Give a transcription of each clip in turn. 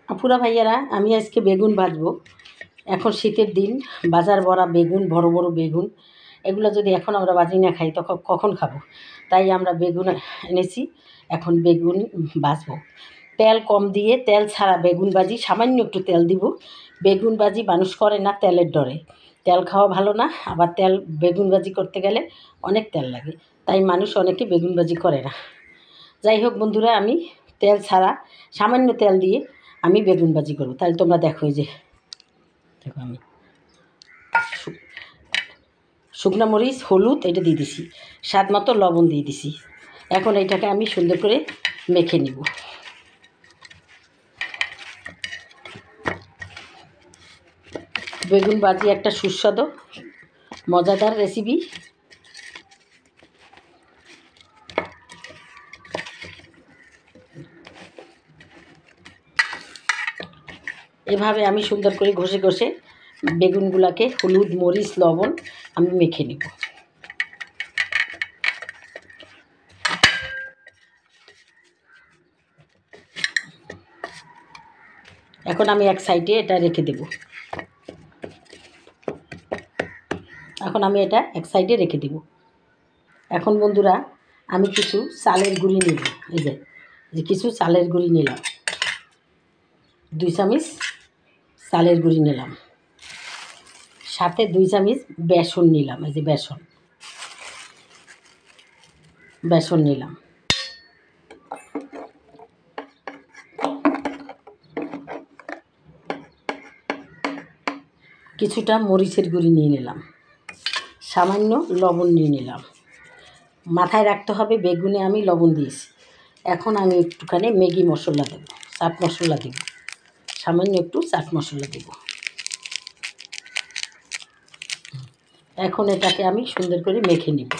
আপুরা ভাইয়ারা, আমি আজকে বেগুন ভাজবো। এখন শীতের দিন, বাজার ভরা বেগুন, বড় বড় বেগুন। এগুলো যদি এখন আমরা ভাজি না খাই তখন কখন খাবো? তাই আমরা বেগুন এনেছি। এখন বেগুন ভাজবো। তেল কম দিয়ে, তেল ছাড়া বেগুন ভাজি, সামান্য একটু তেল দিব। বেগুন ভাজি মানুষ করে না তেলের ডরে। তেল খাওয়া ভালো না, আবার বেগুন ভাজি করতে গেলে অনেক তেল লাগে, তাই মানুষ অনেকে বেগুন ভাজি করে না। যাই হোক বন্ধুরা, আমি তেল ছাড়া সামান্য তেল দিয়ে আমি বেগুন ভাজি করবো। তাহলে তোমরা দেখো, এই যে দেখো, আমি শুকনো মরিচ, হলুদ এটা দিয়ে দিছি, স্বাদ মতো লবণ দিয়ে দিছি। এখন এইটাকে আমি সুন্দর করে মেখে নিব। বেগুন ভাজি একটা সুস্বাদু মজাদার রেসিপি। এভাবে আমি সুন্দর করে ঘষে ঘষে বেগুনগুলোকে হলুদ, মরিচ, লবণ আমি মেখে নেব। এখন আমি এক সাইডে এটা রেখে দেব। এখন বন্ধুরা, আমি কিছু চালের গুঁড়ি নেব। এই যে কিছু চালের গুঁড়ি নিলাম, 2 চামচ চালের গুঁড়ি নিলাম। সাথে 2 চামচ বেসন নিলাম। এই যে বেসন নিলাম। কিছুটা মরিচের গুঁড়ি নিয়ে নিলাম। সামান্য লবণ নিয়ে নিলাম। মাথায় রাখতে হবে বেগুনে আমি লবণ দিয়েছি। এখন আমি একটুখানি ম্যাগি মশলা দেব, চাট মশলা দেব, সামান্য একটু চাট মশলা দেব। এখন এটাকে আমি সুন্দর করে মেখে নিব।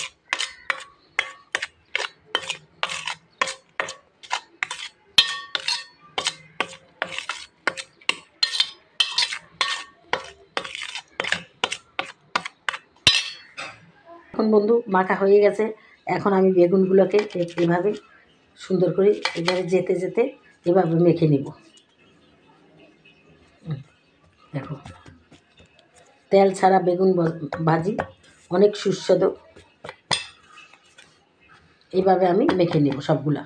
এখন বন্ধু মাখা হয়ে গেছে। এখন আমি বেগুনগুলোকে এভাবে সুন্দর করে এভাবে যেতে যেতে এভাবে মেখে নিব। দেখো, তেল ছাড়া বেগুন ভাজি অনেক সুস্বাদু। এইভাবে আমি মেখে নেব সবগুলা।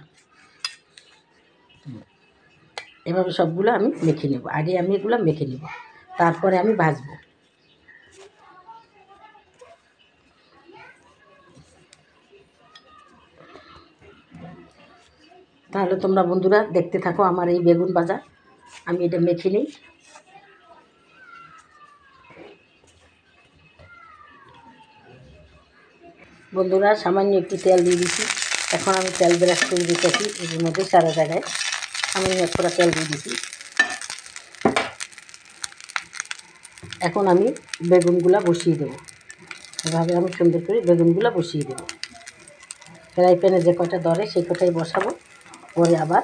এভাবে সবগুলো আমি মেখে নেব। আগে আমি এগুলো মেখে নেব, তারপরে আমি ভাজবো। তাহলে তোমরা বন্ধুরা দেখতে থাকো আমার এই বেগুন ভাজা। আমি এটা মেখে নিই। বন্ধুরা, সামান্য একটু তেল দিয়ে দিচ্ছি। এখন আমি তেল ব্রাশ করে দিতেছি এর মধ্যে সারা জায়গায়। সামান্য একটা তেল দিয়ে দিচ্ছি। এখন আমি বেগুনগুলা বসিয়ে দেবো। এভাবে আমি সুন্দর করে বেগুনগুলা বসিয়ে দেবো। ফ্রাই প্যানে যে কটা ধরে সেই কটাই বসাবো। পরে আবার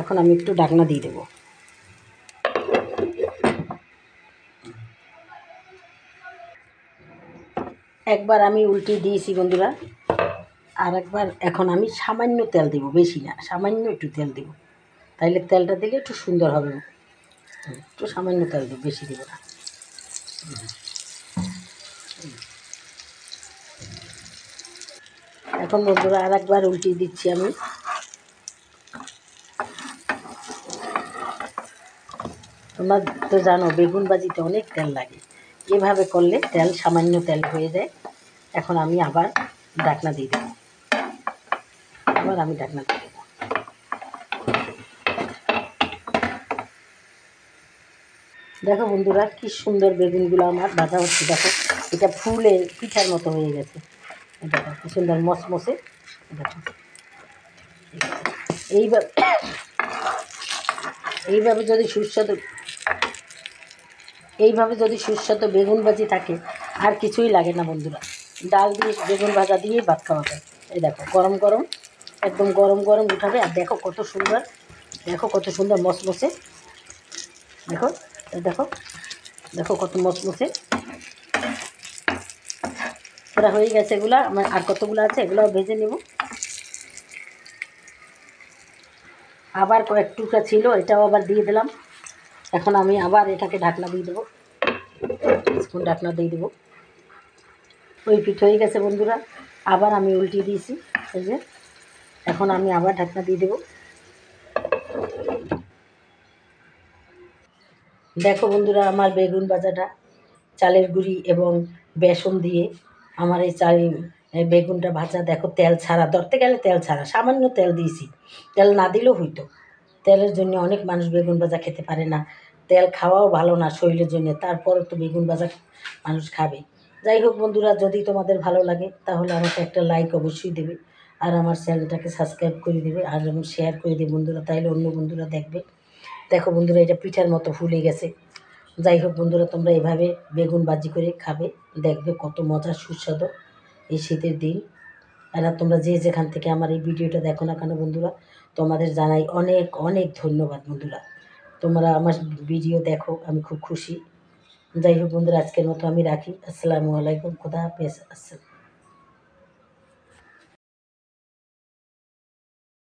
এখন আমি একটু ঢাকনা দিয়ে দেবো। একবার আমি উল্টে দিয়েছি বন্ধুরা, আর একবার এখন আমি সামান্য তেল দেব, বেশি না, সামান্য একটু তেল দেব। তাইলে তেলটা দিলে একটু সুন্দর হবে। একটু সামান্য তেল দেব, বেশি দেব না। এখন বন্ধুরা আর একবার উল্টে দিচ্ছি আমি। তোমরা তো জানো বেগুন ভাজিতে অনেক তেল লাগে, এভাবে করলে তেল সামান্য তেল হয়ে যায়। এখন আমি আবার ঢাকনা দিয়ে দেবো। দেখো বন্ধুরা, কি সুন্দর বেগুনগুলো আমার ভাজা হচ্ছে। দেখো, এটা ফুলে পিঠার মতো হয়ে গেছে। দেখো কি সুন্দর মসমসে। দেখো, এইভাবে এইভাবে যদি সুস্বাদু বেগুন ভাজি থাকে আর কিছুই লাগে না বন্ধুরা। ডাল দিয়ে বেগুন ভাজা দিয়ে ভাত খাওয়া যায়। এই দেখো, গরম গরম, একদম গরম গরম উঠাবে। আর দেখো কত সুন্দর মসমসে। দেখো, দেখো দেখো কত মসমসে ওরা হয়ে গেছে। এগুলা আমার আর কতগুলো আছে, এগুলোও ভেজে নেব। আবার কয়েক টুকরা ছিল, এটাও আবার দিয়ে দিলাম। এখন আমি আবার এটাকে ঢাকনা দিয়ে দেবো, স্পুন ঢাকনা দিয়ে দেবো। ওই পিঠ হয়ে গেছে বন্ধুরা, আবার আমি উল্টিয়ে দিয়েছি। এই যে এখন আমি আবার ঢাকনা দিয়ে দেবো। দেখো বন্ধুরা, আমার বেগুন ভাজাটা চালের গুঁড়ি এবং বেসন দিয়ে আমার এই বেগুনটা ভাজা, দেখো তেল ছাড়া, ধরতে গেলে তেল ছাড়া, সামান্য তেল দিয়েছি। তেল না দিলেও হইতো, তেলের জন্য অনেক মানুষ বেগুন ভাজা খেতে পারে না, তেল খাওয়াও ভালো না শরীরের জন্য, তারপরে তো বেগুন ভাজা মানুষ খাবে। যাই হোক বন্ধুরা, যদি তোমাদের ভালো লাগে তাহলে আমাকে একটা লাইক অবশ্যই দেবে, আর আমার চ্যানেলটাকে সাবস্ক্রাইব করে দেবে, আর এবং শেয়ার করে দেবে বন্ধুরা, তাইলে অন্য বন্ধুরা দেখবে। দেখো বন্ধুরা, এটা পিঠার মতো ফুলে গেছে। যাই হোক বন্ধুরা, তোমরা এভাবে বেগুন ভাজি করে খাবে, দেখবে কত মজার সুস্বাদু এই শীতের দিন। আর তোমরা যে যেখান থেকে আমার এই ভিডিওটা দেখো না কেন বন্ধুরা, তোমাদের জানাই অনেক অনেক ধন্যবাদ বন্ধুরা। তোমরা আমার ভিডিও দেখো, আমি খুব খুশি। যাই হোক বন্ধুরা, আজকের মতো আমি রাখি। আসসালামু আলাইকুম, খোদা হাফেজ।